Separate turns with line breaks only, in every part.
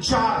4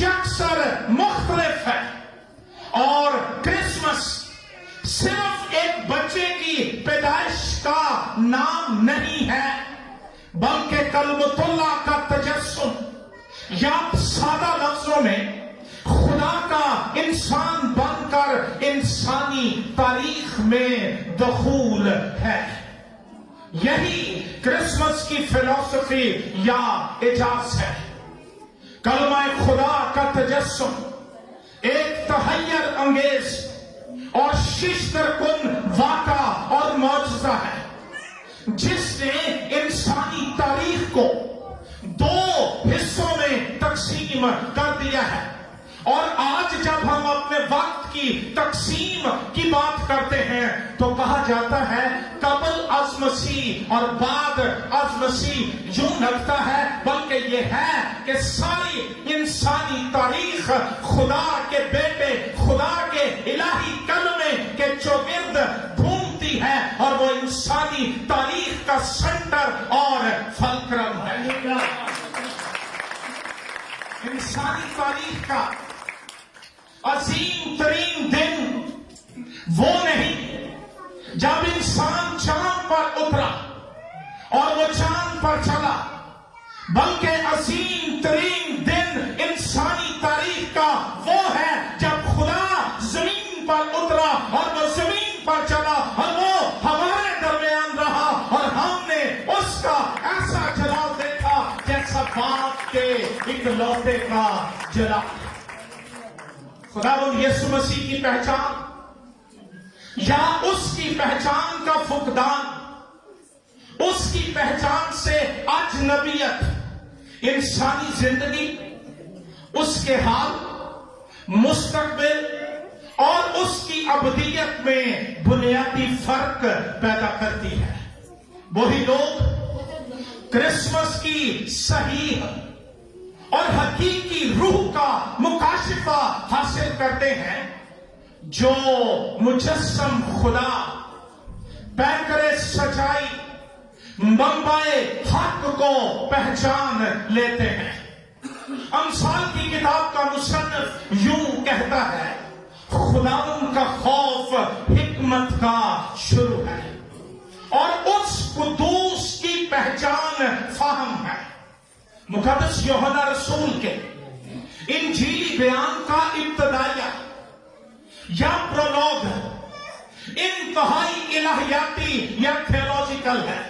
یکسر مختلف ہے، اور کرسمس صرف ایک بچے کی پیدائش کا نام نہیں ہے، بلکہ کلمت اللہ کا تجسم، یا سادہ لفظوں میں خدا کا انسان بن کر انسانی تاریخ میں دخول ہے۔ یہی کرسمس کی فلسفی یا اعجاز ہے۔ کلمہ خدا کا تجسم ایک تحیر انگیز اور ششدر کن واقعہ اور معجزہ ہے، جس نے انسانی تاریخ کو دو حصوں میں تقسیم کر دیا ہے۔ اور آج جب ہم اپنے وقت کی تقسیم کی بات کرتے ہیں تو کہا جاتا ہے قبل از مسیح اور بعد از مسیح، یوں لگتا ہے بلکہ یہ ہے کہ ساری انسانی تاریخ خدا کے بیٹے، خدا کے الہی کلمے کے چوگرد گھومتی ہے، اور وہ انسانی تاریخ کا سنٹر اور فلکرم ہے۔ انسانی تاریخ کا عظیم ترین دن وہ نہیں جب انسان چاند پر اترا اور وہ چاند پر چلا، بلکہ عظیم ترین دن انسانی تاریخ کا وہ ہے جب خدا زمین پر اترا اور وہ زمین پر چلا، اور وہ ہمارے درمیان رہا، اور ہم نے اس کا ایسا جلال دیکھا جیسا باپ کے اکلوتے کا جلال۔ خداوند یسوع مسیح کی پہچان یا اس کی پہچان کا فقدان، اس کی پہچان سے اجنبیت، انسانی زندگی، اس کے حال، مستقبل اور اس کی ابدیت میں بنیادی فرق پیدا کرتی ہے۔ وہی لوگ کرسمس کی صحیح اور حقیقی روح کا مکاشفہ حاصل کرتے ہیں جو مجسم خدا، پیکر سچائی، منبع حق کو پہچان لیتے ہیں۔ امثال کی کتاب کا مصنف یوں کہتا ہے، خداوند کا خوف حکمت کا شروع ہے، اور اس قدوس کی پہچان فہم ہے۔ مقدس یوحنا رسول کے انجیلی بیان کا ابتدائیہ یا پرولوگ انتہائی الہیاتی یا تھیولوجیکل ہے،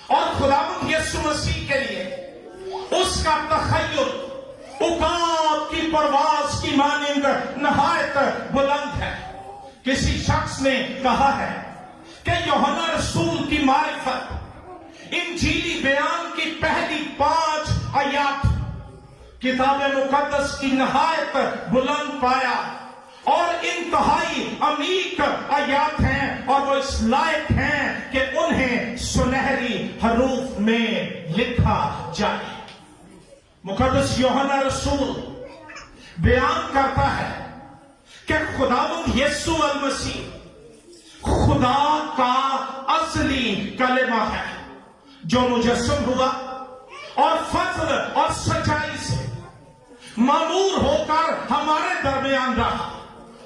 اور خداوند یسوع مسیح کے لیے اس کا تخیل عقاب کی پرواز کی مانند نہایت بلند ہے۔ کسی شخص نے کہا ہے کہ یوحنا رسول کی معرفت انجیلی بیان کی پہلی 5 آیات کتاب مقدس کی نہایت بلند پایا اور انتہائی عمیق آیات ہیں، اور وہ اس لائق ہیں کہ انہیں سنہری حروف میں لکھا جائے۔ مقدس یوحنا رسول بیان کرتا ہے کہ خداوند یسوع المسیح خدا کا اصلی کلمہ ہے جو مجسم ہوا اور فضل اور سچائی سے معمور ہو کر ہمارے درمیان رہا،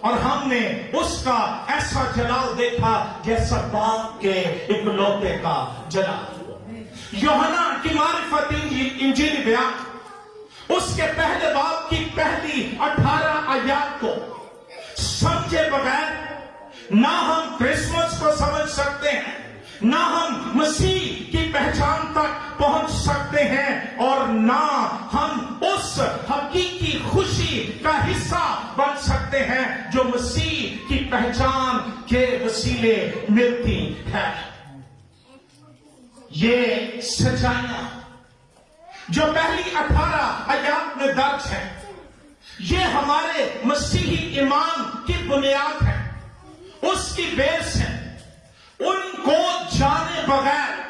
اور ہم نے اس کا ایسا جلال دیکھا جیسا باپ کے اکلوتے کا جلال۔ یوحنا کی معرفت انجیل بیان اس کے پہلے باب کی پہلی 18 آیات کو سمجھے بغیر نہ ہم کرسمس کو سمجھ سکتے ہیں، نہ ہم مسیح کی پہچان تک پہنچ سکتے ہیں، اور نہ ہم اس حقیقی خوشی کا حصہ بن سکتے ہیں جو مسیح کی پہچان کے وسیلے ملتی ہے۔ یہ سچائیاں جو پہلی 18 آیات میں درج ہیں، یہ ہمارے مسیحی ایمان کی بنیاد ہے، اس کی بیس ہے۔ ان کو جانے بغیر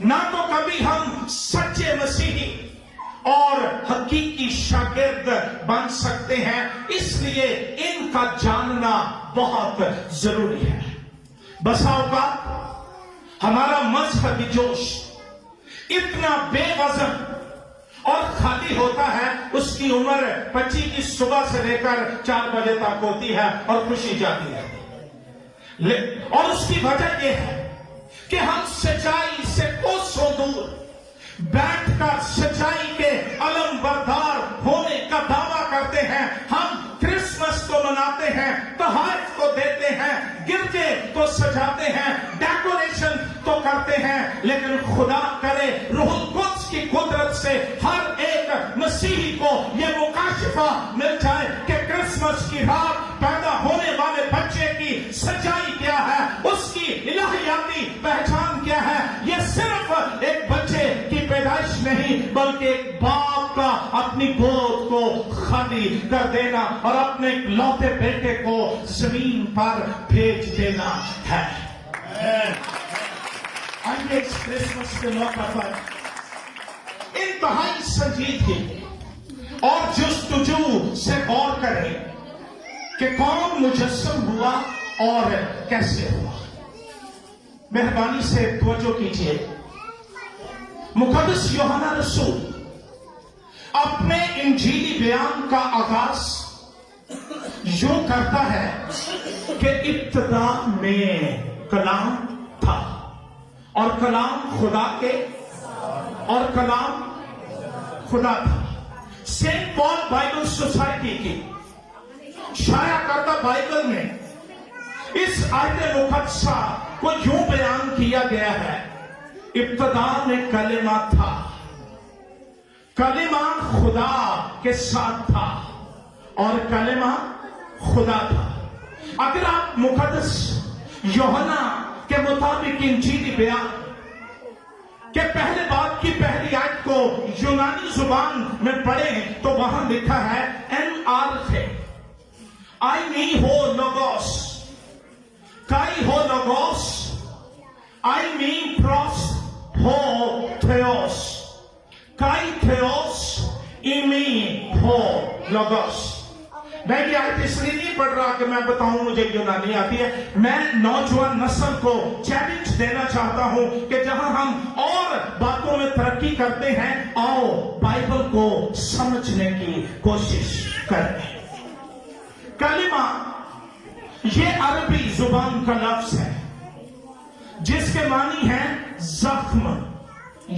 نہ تو کبھی ہم سچے مسیحی اور حقیقی شاگرد بن سکتے ہیں، اس لیے ان کا جاننا بہت ضروری ہے۔ بسا اوقات ہمارا مذہبی جوش اتنا بے وزن اور خالی ہوتا ہے، اس کی عمر 25 کی صبح سے لے کر 4 بجے تک ہوتی ہے اور خوشی جاتی ہے. اور اس کی وجہ یہ ہے کہ ہم سچائی سے کوسوں دور بیٹھ کر سچائی کے علم بردار ہونے کا دعویٰ کرتے ہیں. ہم کرسمس کو مناتے ہیں، تحائف کو دیتے ہیں، گرجے کو سجاتے ہیں، ڈیکوریشن تو کرتے ہیں، لیکن خدا کرے روح القدس کی قدرت سے ہر ایک مسیحی کو یہ مکاشفہ مل جائے کہ کرسمس کی رات پیدا ہونے والے بچے کی سچائی کیا ہے، اس کی الہیاتی پہچان کیا ہے. یہ صرف ایک بچے کی پیدائش نہیں، بلکہ ایک باپ کا اپنی گود کو خالی کر دینا اور اپنے اکلوتے بیٹے کو زمین پر بھیج دینا ہے. آئیے اس کرسمس کے موقع پر انتہائی سنجیدگی اور جستجو سے غور کریں کہ کون مجسم ہوا اور کیسے ہوا. مہربانی سے توجہ کیجیے. مقدس یوحنا رسول اپنے انجیلی بیان کا آغاز یوں کرتا ہے کہ ابتدا میں کلام تھا اور کلام خدا کے اور کلام خدا تھا. سینٹ پال بائبل سوسائٹی کی شائع کردہ بائبل میں اس آیت مقدسہ کو یوں بیان کیا گیا ہے: ابتدا میں کلمہ تھا، کلمہ خدا کے ساتھ تھا اور کلمہ خدا تھا. اگر آپ مقدس یوحنا کے مطابق انجیلی بیان کہ پہلے باب کی پہلی آیت کو یونانی زبان میں پڑھیں تو وہاں لکھا ہے این آرتھے آئی ہو لوگوس کائی ہو لوگوس آئی پروس ہو تھیوس کائی تھیوس ایمی ہو لوگوس. میں یہ آیت اس لیے نہیں پڑھ رہا کہ میں بتاؤں مجھے یونانی آتی ہے. میں نوجوان نسل کو چیلنج دینا چاہتا ہوں کہ جہاں ہم اور باتوں میں ترقی کرتے ہیں، آؤ بائبل کو سمجھنے کی کوشش کریں. کلمہ یہ عربی زبان کا لفظ ہے جس کے معنی ہے زخم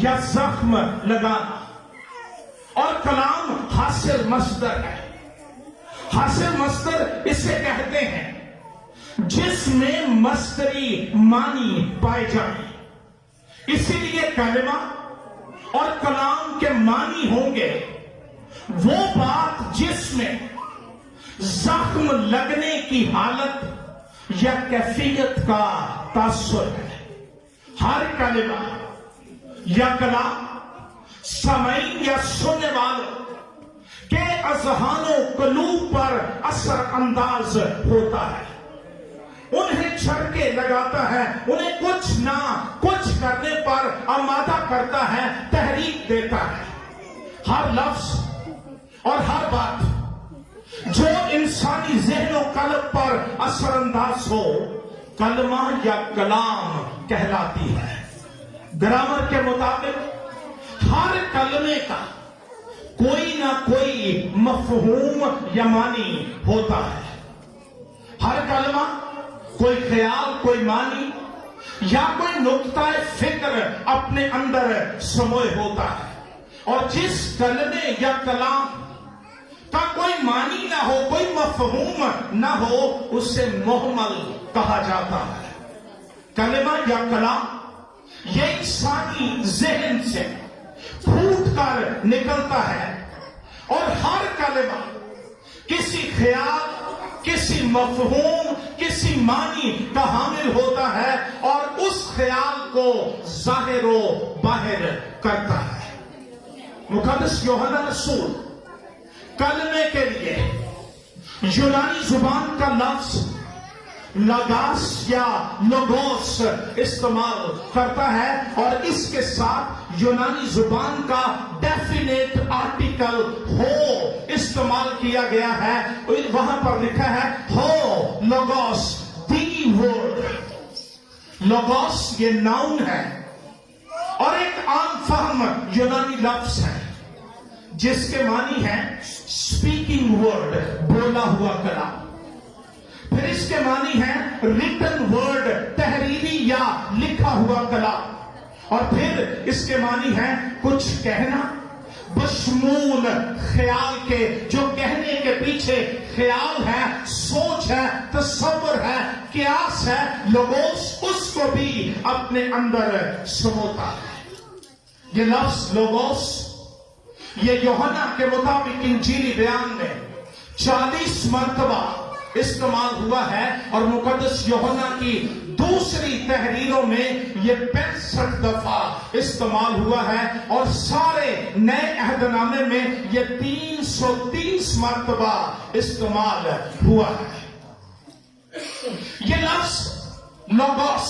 یا زخم لگانا، اور کلام حاصل مصدر ہے. حاصل مصدر اسے کہتے ہیں جس میں مصدری معنی پائے جائیں. اسی لیے کلمہ اور کلام کے معنی ہوں گے وہ بات جس میں زخم لگنے کی حالت یا کیفیت کا تاثر ہے. ہر کلمہ یا کلام سامعین یا سننے والوں کے اذہان و قلوب پر اثر انداز ہوتا ہے، انہیں چھڑکے لگاتا ہے، انہیں کچھ نہ کچھ کرنے پر آمادہ کرتا ہے، تحریک دیتا ہے. ہر لفظ اور ہر بات جو انسانی ذہن و قلب پر اثر انداز ہو کلمہ یا کلام کہلاتی ہے. گرامر کے مطابق ہر کلمے کا کوئی نہ کوئی مفہوم یا معنی ہوتا ہے. ہر کلمہ کوئی خیال، کوئی معنی یا کوئی نقطہ فکر اپنے اندر سموئے ہوتا ہے، اور جس کلمے یا کلام کا کوئی معنی نہ ہو، کوئی مفہوم نہ ہو، اسے محمل کہا جاتا ہے. کلمہ یا کلام یہ انسانی ذہن سے پھوٹ کر نکلتا ہے، اور ہر کلمہ کسی خیال، کسی مفہوم، کسی معنی کا حامل ہوتا ہے اور اس خیال کو ظاہر و باہر کرتا ہے. مقدس یوحنا رسول کلمے کے لیے یونانی زبان کا لفظ لگاس یا لوگوس استعمال کرتا ہے، اور اس کے ساتھ یونانی زبان کا ڈیفینیٹ آرٹیکل ہو استعمال کیا گیا ہے. وہاں پر لکھا ہے ہو لوگوس دی ورڈ. لوگوس یہ ناؤن ہے اور ایک عام فہم یونانی لفظ ہے. جس کے معنی ہے اسپیکنگ ورڈ، بولا ہوا کلام. پھر اس کے معنی ہے ریٹن ورڈ، تحریری یا لکھا ہوا کلام. اور پھر اس کے معنی ہے کچھ کہنا بشمول خیال کے، جو کہنے کے پیچھے خیال ہے، سوچ ہے، تصور ہے، قیاس ہے، لوگوس اس کو بھی اپنے اندر سموتا ہے. یہ لفظ لوگوس یہ یوحنا کے مطابق انجیلی بیان میں 40 مرتبہ استعمال ہوا ہے، اور مقدس یوحنا کی دوسری تحریروں میں یہ 65 دفعہ استعمال ہوا ہے، اور سارے نئے عہد نامے میں یہ 330 مرتبہ استعمال ہوا ہے. یہ لفظ لوگوس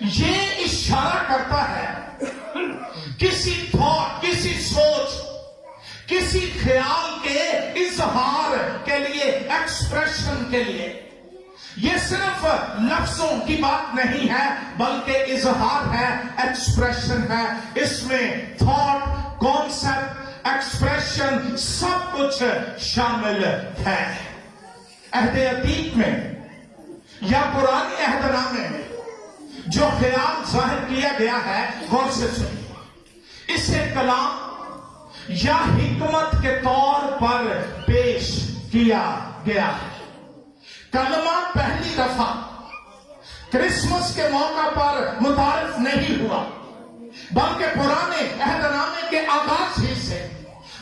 یہ اشارہ کرتا ہے کسی تھاٹ، کسی سوچ، کسی خیال کے اظہار کے لیے، ایکسپریشن کے لیے. یہ صرف لفظوں کی بات نہیں ہے بلکہ اظہار ہے، ایکسپریشن ہے. اس میں تھاٹ، کانسیپٹ، ایکسپریشن سب کچھ شامل ہے. عہد عتیق میں یا پرانے عہد نامے میں جو خیال ظاہر کیا گیا ہے، غور سے سنیے، اسے کلام یا حکمت کے طور پر پیش کیا گیا ہے. کلمہ پہلی دفعہ کرسمس کے موقع پر متعارف نہیں ہوا، بلکہ پرانے عہد نامے کے آغاز ہی سے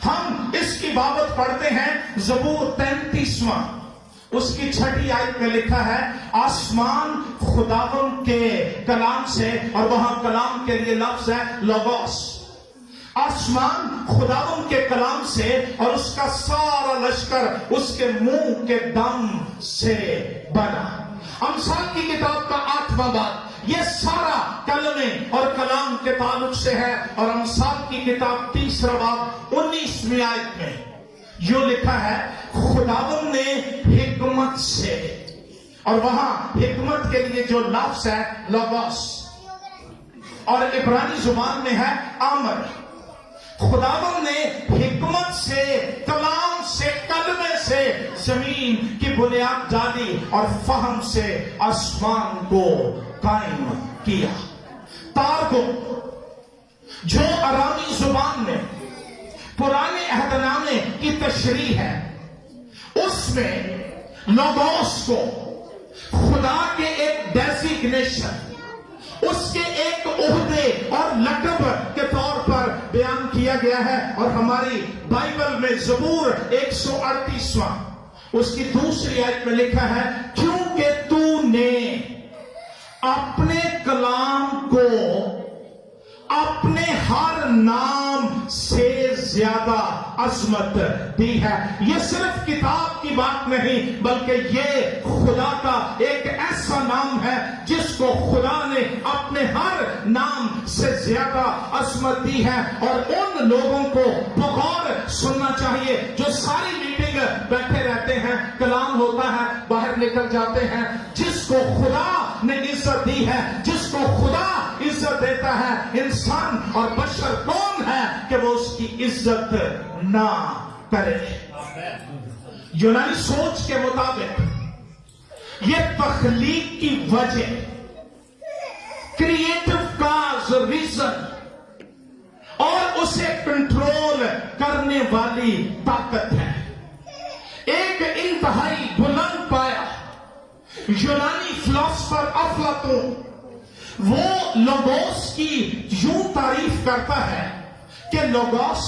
ہم اس کی بابت پڑھتے ہیں. زبور 33واں اس کی 6 آیت میں لکھا ہے، آسمان خداوند کے کلام سے، اور وہاں کلام کے لیے لفظ ہے لوگوس. آسمان خداوند کے کلام سے اور اس کا سارا لشکر اس کے منہ کے دم سے بنا. امثال کی کتاب کا 8واں باب یہ سارا کلمے اور کلام کے تعلق سے ہے، اور امثال کی کتاب 3 باب 19ویں آیت میں یوں لکھا ہے، خداوند نے حکمت سے، اور وہاں حکمت کے لیے جو لفظ ہے لوگوس، اور عبرانی زبان میں ہے امر. خداوند نے حکمت سے، کلام سے، کلمے سے زمین کی بنیاد ڈالی اور فہم سے آسمان کو قائم کیا. تارگو جو ارامی زبان میں پرانے عہد نامے کی تشریح ہے، اس میں لوگوس کو خدا کے ایک ڈیزیگنیشن، اس کے ایک عہدے اور لقب کے طور پر بیان کیا گیا ہے. اور ہماری بائبل میں زبور 138واں اس کی 2 آیت میں لکھا ہے، کیونکہ تو نے اپنے کلام کو اپنے ہر نام سے زیادہ عظمت دی ہے. یہ صرف کتاب کی بات نہیں بلکہ یہ خدا کا ایک ایسا نام ہے جس کو خدا نے اپنے ہر نام سے زیادہ عظمت دی ہے. اور ان لوگوں کو بغور سننا چاہیے جو ساری میٹنگ بیٹھے رہتے ہیں، کلام ہوتا ہے، باہر نکل جاتے ہیں. جس کو خدا نے عزت دی ہے، جس کو خدا عزت دیتا ہے، انسان اور بشر کون ہے کہ وہ اس کی عزت نہ کرے. یونانی سوچ کے مطابق یہ تخلیق کی وجہ، کریٹو کاز، ریزن، اور اسے کنٹرول کرنے والی طاقت ہے. ایک انتہائی بلند پایا یونانی فلسفر افلاطون وہ لوگوس کی یوں تعریف کرتا ہے کہ لوگوس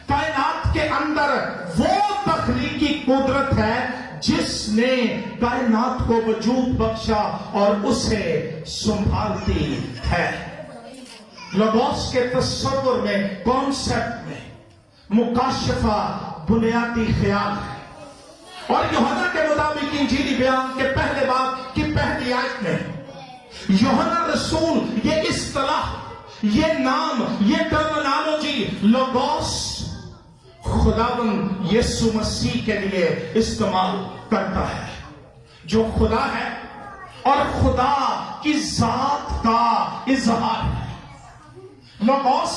کائنات کے اندر وہ تخلیقی قدرت ہے جس نے کائنات کو وجود بخشا اور اسے سنبھالتی ہے. لوگوس کے تصور میں، کانسیپٹ میں مکاشفہ بنیادی خیال ہے. اور یوحنا کے مطابق انجیلی بیان کے پہلے باب کی 1 آیت میں یوحنا رسول یہ اصطلاح، یہ نام، یہ ٹرمینالوجی لوگوس خداوند یسوع مسیح کے لیے استعمال کرتا ہے، جو خدا ہے اور خدا کی ذات کا اظہار ہے. لوگوس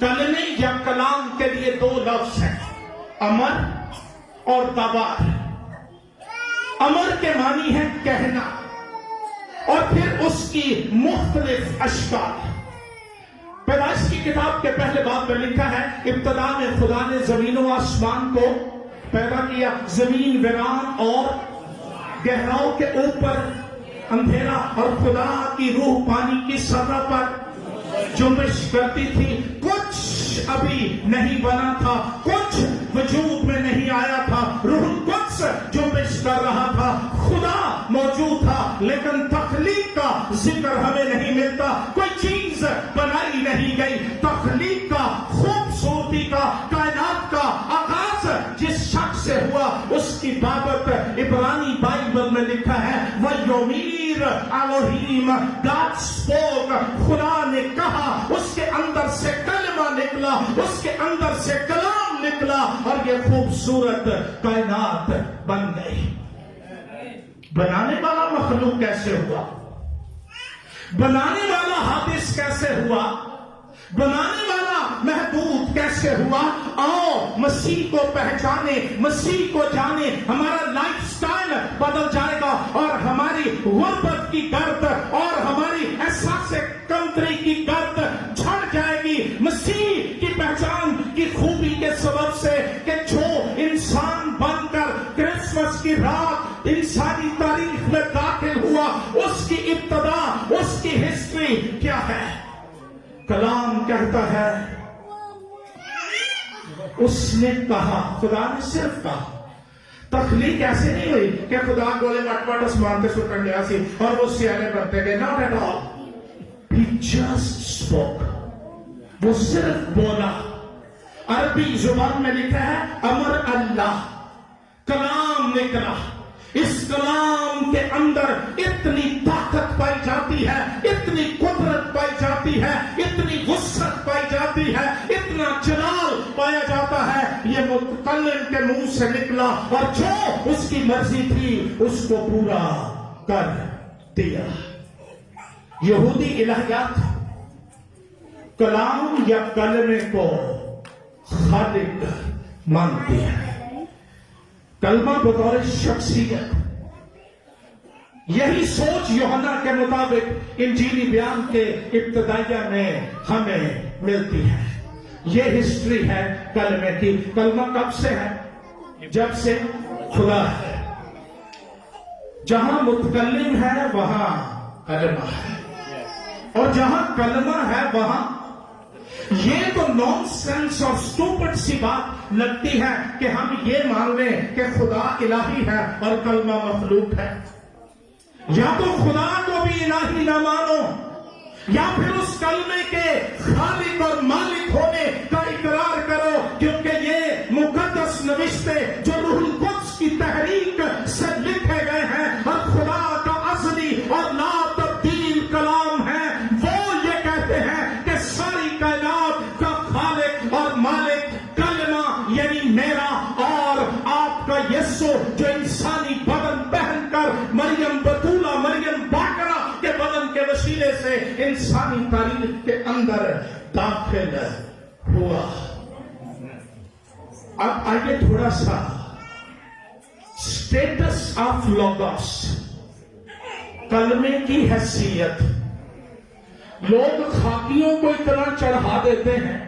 کلمے یا کلام کے لیے دو لفظ ہیں، امر اور دبار۔ امر کے معنی ہے کہنا، اور پھر اس کی مختلف اشکال۔ پیدائش کی کتاب کے پہلے باب میں لکھا ہے، ابتدا میں خدا نے زمین و آسمان کو پیدا کیا، زمین ویران اور گہراؤں کے اوپر اندھیرا، اور خدا کی روح پانی کی سطح پر جنبش کرتی تھی۔ کچھ ابھی نہیں بنا تھا، کچھ وجود میں نہیں آیا تھا، روح القدس جنبش کر رہا تھا، خدا موجود تھا، لیکن تخلیق کا ذکر ہمیں نہیں ملتا، کوئی چیز بنائی نہیں گئی۔ تخلیق کا، خوبصورتی کا، کائنات کا آغاز جس شخص سے ہوا اس کی بابت عبرانی بائبل میں لکھا ہے، وَيَوْمِيرَ الوہیم، God spoke، خدا نے کہا، اس کے اندر سے کلمہ نکلا، اس کے اندر سے کلام نکلا، اور یہ خوبصورت کائنات بن گئی۔ بنانے والا مخلوق کیسے ہوا؟ بنانے والا حادث کیسے ہوا؟ بنانے والا محدود کیسے ہوا؟ آؤ مسیح کو پہچانے، مسیح کو جانے، ہمارا لائف سٹائل بدل جائے گا، اور ہماری غربت کی گرد اور ہماری احساس کمتری کی گرد جھڑ جائے گی، مسیح کی پہچان کی خوبی کے سبب سے، کہ جو انسان بن کر کرسمس کی رات انسانی تاریخ میں داخل ہوا، اس کی ابتدا، اس کی ہسٹری کیا ہے؟ کلام کہتا ہے، اس نے کہا، خدا نے صرف کہا۔ تخلیق ایسے نہیں ہوئی کہ خدا گولے مٹ مٹ اسمان تے سٹن گیا سی اور وہ سیانے بنتے گئے، not at all. He just spoke. وہ صرف بولا۔ عربی زبان میں لکھا ہے امر اللہ، کلام نکلا۔ اس کلام کے اندر اتنی طاقت پائی جاتی ہے، اتنی قدرت پائی جاتی ہے، اتنی وسعت پائی جاتی ہے، اتنا جلال پایا جاتا ہے۔ یہ متکلم کے منہ سے نکلا، اور جو اس کی مرضی تھی اس کو پورا کر دیا۔ یہودی الہیات کلام یا کلمے کو خالق مانتی ہے۔ کلمہ بطور شخصیت، یہی سوچ یوحنا کے مطابق انجیلی بیان کے ابتدائیہ میں ہمیں ملتی ہے۔ یہ ہسٹری ہے کلمے کی۔ کلمہ کب سے ہے؟ جب سے خدا ہے۔ جہاں متکلم ہے وہاں کلمہ ہے، اور جہاں کلمہ ہے وہاں، یہ تو نان سینس اور سٹوپڈ سی بات لگتی ہے کہ ہم یہ مان لیں کہ خدا الہی ہے اور کلمہ مخلوق ہے۔ یا تو خدا کو بھی الہی نہ مانو، یا پھر اس کلمے کے خالق اور مالک ہونے کا اقرار کرو، کیونکہ یہ مقدس نوشتے جو روح القدس کی تحریک سے لکھے گئے ہیں اور خدا کا ازلی اور لا تبدیل کلام ہے، وہ یہ کہتے ہیں کہ ساری کائنات کا خالق اور مالک کلمہ، یعنی میرا اور آپ کا یسوع، جو انسانی بدن پہن کر مریم بطولہ، مریم باقرہ کے بدن کے وسیلے سے انسانی تاریخ کے اندر داخل ہوا۔ اب آئیے تھوڑا سا اسٹیٹس آف لوگوس، کلمے کی حیثیت۔ لوگ خاکیوں کو اتنا چڑھا دیتے ہیں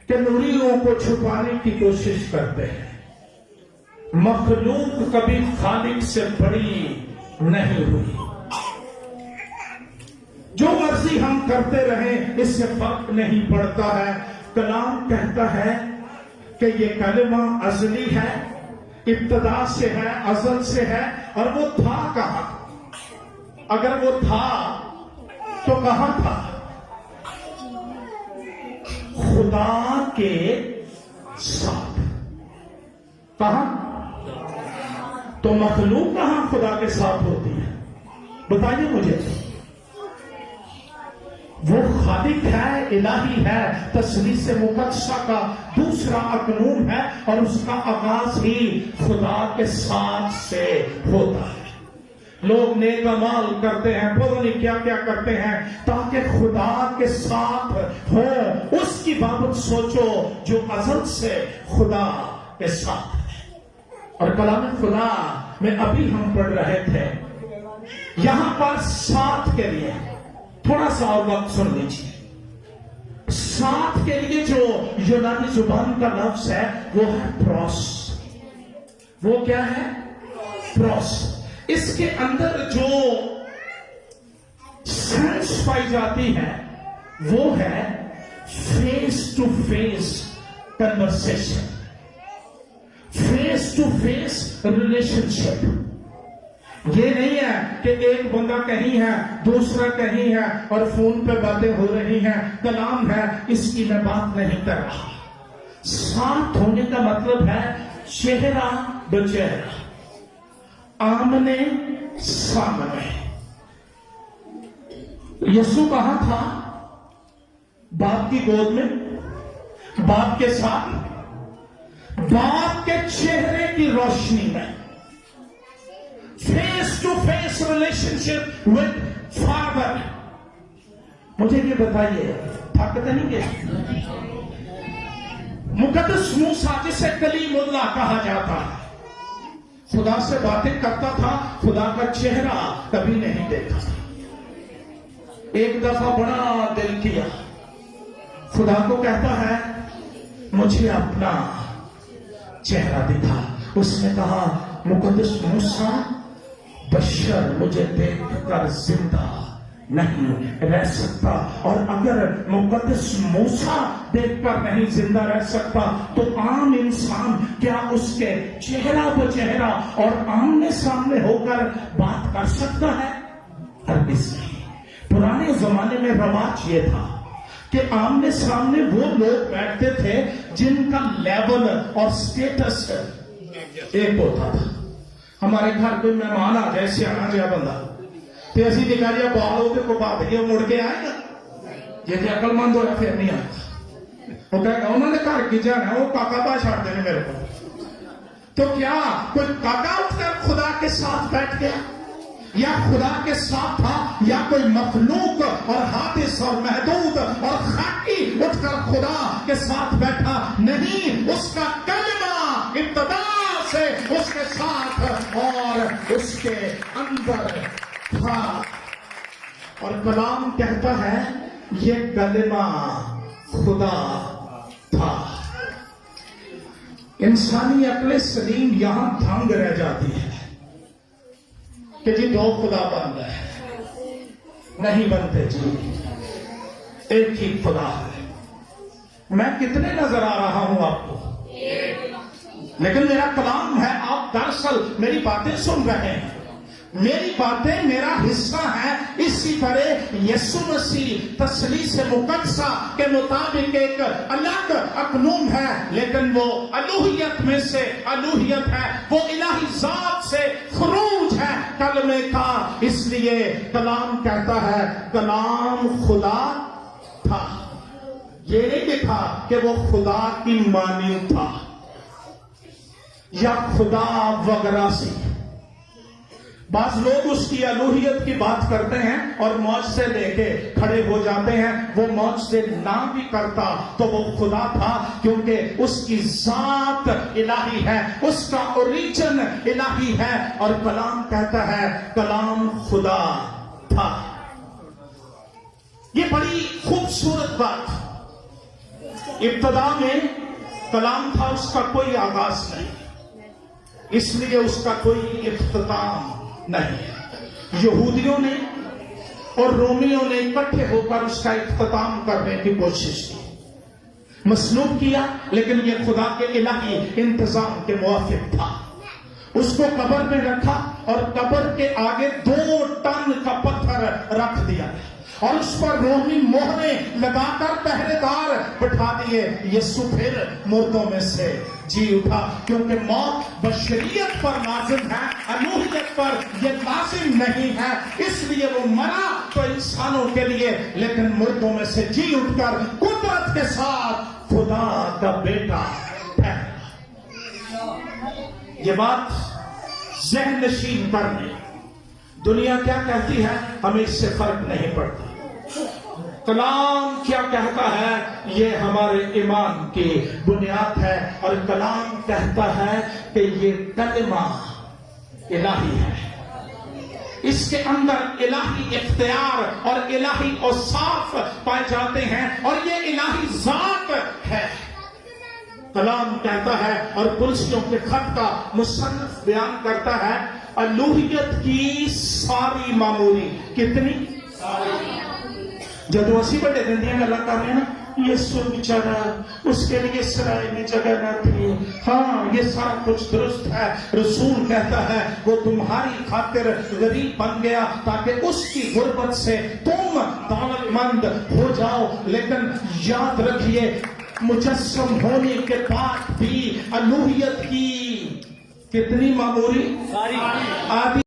کہ نوریوں کو چھپانے کی کوشش کرتے ہیں۔ مخلوق کبھی خالق سے بڑی نہیں ہوئی۔ جو مرضی ہم کرتے رہیں اس سے فرق نہیں پڑتا ہے۔ کلام کہتا ہے کہ یہ کلمہ ازلی ہے، ابتدا سے ہے، ازل سے ہے، اور وہ تھا کہاں؟ اگر وہ تھا تو کہاں تھا؟ خدا کے ساتھ۔ کہاں؟ تو مخلوق کہاں خدا کے ساتھ ہوتی ہے؟ بتائیے مجھے۔ وہ خالق ہے، الہی ہے، تثلیث مقدسہ کا دوسرا اقنوم ہے، اور اس کا آغاز ہی خدا کے ساتھ سے ہوتا ہے۔ لوگ نیک اعمال کرتے ہیں، پتہ نہیں کیا کیا کرتے ہیں تاکہ خدا کے ساتھ ہو۔ اس کی بابت سوچو جو ازل سے خدا کے ساتھ ہے۔ اور کلام خدا میں ابھی ہم پڑھ رہے تھے، یہاں پر ساتھ کے لیے تھوڑا سا اور وقت سن لیجیے۔ ساتھ کے لیے جو یونانی زبان کا لفظ ہے وہ ہے پروس۔ وہ کیا ہے؟ پروس۔ اس کے اندر جو سینس پائی جاتی ہے وہ ہے face to face conversation, face to face relationship. یہ نہیں ہے کہ ایک بندہ کہیں ہے دوسرا کہیں ہے اور فون پہ باتیں ہو رہی ہیں۔ کلام ہے، اس کی میں بات نہیں کر رہا۔ ساتھ ہونے کا مطلب ہے چہرہ بچہرہ، آمنے سامنے۔ یسوع کہاں تھا؟ باپ کی گود میں، باپ کے ساتھ، باپ کے چہرے کی روشنی میں، face to face relationship with father. مجھے یہ بتائیے، تھک تو نہیں گئے؟ مقدس موسیٰ جسے کلیم اللہ کہا جاتا ہے، خدا سے باتیں کرتا تھا، خدا کا چہرہ کبھی نہیں دیکھا تھا۔ ایک دفعہ بڑا دل کیا، خدا کو کہتا ہے مجھے اپنا چہرہ دکھا۔ اس نے کہا مقدس موسیٰ بشر مجھے دیکھ کر زندہ نہیں رہ سکتا، اور اگر مقدس موسیٰ دیکھ کر نہیں زندہ رہ سکتا تو عام انسان کیا اس کے چہرہ بہ چہرہ اور آمنے سامنے ہو کر بات کر سکتا ہے؟ ہرگز نہیں۔ پرانے زمانے میں رواج یہ تھا کہ آمنے سامنے وہ لوگ بیٹھتے تھے جن کا لیول اور سٹیٹس ایک ہوتا تھا۔ ہمارے گھر کوئی مہمان آ جائے، سیاح جہا بندہ، تو اسی دکھا جا بال ہوتے کو بات ہے مڑ کے آئے گا، جیسے عقل مند ہوا پھر نہیں آتا۔ وہ کہے گا انہوں نے گھر کی جانا ہے، وہ کاکا با چھاڑ دینے میرے کو۔ تو کیا کوئی کاکا اٹھ کر خدا کے ساتھ بیٹھ گیا، یا خدا کے ساتھ تھا، یا کوئی مخلوق اور حادث اور محدود اور خاکی اٹھ کر خدا کے ساتھ بیٹھا؟ نہیں، اس کا کلمہ ابتدا سے اس کے ساتھ اور اس کے اندر تھا۔ اور کلام کہتا ہے یہ کلمہ خدا تھا۔ انسانی عقل سلیم یہاں دھنگ رہ جاتی ہے کہ جی دو خدا بن گئے، نہیں بنتے جی، ایک ہی خدا ہے۔ میں کتنے نظر آ رہا ہوں آپ کو؟ لیکن میرا کلام ہے، آپ دراصل میری باتیں سن رہے ہیں، میری باتیں میرا حصہ ہے۔ اسی طرح یسوع مسیح تثلیث مقدسہ کے مطابق ایک الگ اقنوم ہے، لیکن وہ الوہیت میں سے الوہیت ہے، وہ الہی ذات سے خروج ہے کلمے کا۔ اس لیے کلام کہتا ہے کلام خدا تھا۔ یہ نہیں لکھا کہ وہ خدا کی مانند تھا یا خدا وغیرہ سی۔ بعض لوگ اس کی الوہیت کی بات کرتے ہیں اور معجزے لے کے کھڑے ہو جاتے ہیں۔ وہ معجزے نہ بھی کرتا تو وہ خدا تھا، کیونکہ اس کی ذات الہی ہے، اس کا اوریجن الہی ہے۔ اور کلام کہتا ہے کلام خدا تھا۔ یہ بڑی خوبصورت بات۔ ابتدا میں کلام تھا، اس کا کوئی آغاز نہیں، اس لیے اس کا کوئی اختتام نہیں۔ یہودیوں نے اور رومیوں نے اکٹھے ہو کر اس کا اختتام کرنے کی کوشش کی، مصلوب کیا، لیکن یہ خدا کے الہی انتظام کے موافق تھا۔ اس کو قبر میں رکھا اور قبر کے آگے 2 ٹن کا پتھر رکھ دیا اور اس پر رومی مہریں لگا کر پہرے دار بٹھا دیے۔ یسوع پھر مردوں میں سے جی اٹھا، کیونکہ موت بشریت پر لازم ہے، الوہیت پر یہ لازم نہیں ہے، اس لیے وہ مرا تو انسانوں کے لیے، لیکن مردوں میں سے جی اٹھ کر قدرت کے ساتھ خدا کا بیٹا ٹھہرا۔ یہ بات ذہن نشین کرنے، دنیا کیا کہتی ہے ہمیں اس سے فرق نہیں پڑتا. کلام کیا کہتا ہے یہ ہمارے ایمان کی بنیاد ہے. اور کلام کہتا ہے کہ یہ کلمہ الہی ہے, اس کے اندر الہی اختیار اور الہی اوصاف پائے جاتے ہیں اور یہ الہی ذات ہے. کلام کہتا ہے اور کلسیوں کے خط کا مصنف بیان کرتا ہے الوہیت کی ساری معمولی. کتنی جدو اسی بڑے دندیاں گلا کر رہے ہیں نا, یسوع بیچارہ اس کے لیے سرائے میں جگہ نہ تھی. ہاں یہ سارا کچھ درست ہے. رسول کہتا ہے وہ تمہاری خاطر غریب بن گیا تاکہ اس کی غربت سے تم دولت مند ہو جاؤ. لیکن یاد رکھیے مجسم ہونے کے بعد بھی الوہیت کی کتنی معمولی, آدھی